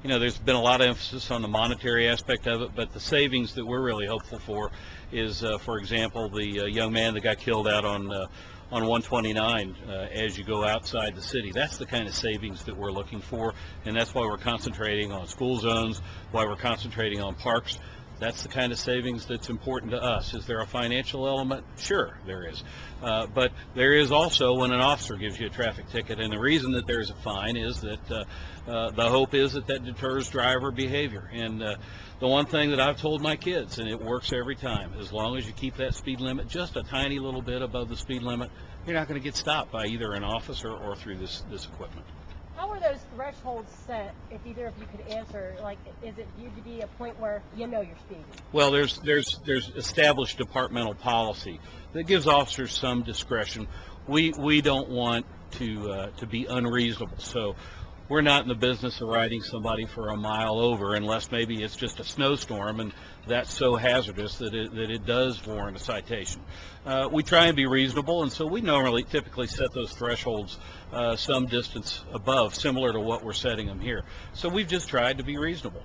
you know, there's been a lot of emphasis on the monetary aspect of it, but the savings that we're really hopeful for is, for example, the young man that got killed out on 129 as you go outside the city. That's the kind of savings that we're looking for, and that's why we're concentrating on school zones, why we're concentrating on parks. That's the kind of savings that's important to us. Is there a financial element? Sure, there is. But there is also when an officer gives you a traffic ticket, and the reason that there's a fine is that the hope is that that deters driver behavior. And the one thing that I've told my kids, and it works every time, as long as you keep that speed limit just a tiny little bit above the speed limit, you're not going to get stopped by either an officer or through this equipment. How are those thresholds set, if either of you could answer? Like, is it viewed to be a point where you know you're speeding? Well, there's established departmental policy that gives officers some discretion. We don't want to be unreasonable, so we're not in the business of riding somebody for a mile over unless maybe it's just a snowstorm and that's so hazardous that it does warrant a citation. We try and be reasonable, and so we typically set those thresholds some distance above, similar to what we're setting them here. So we've just tried to be reasonable.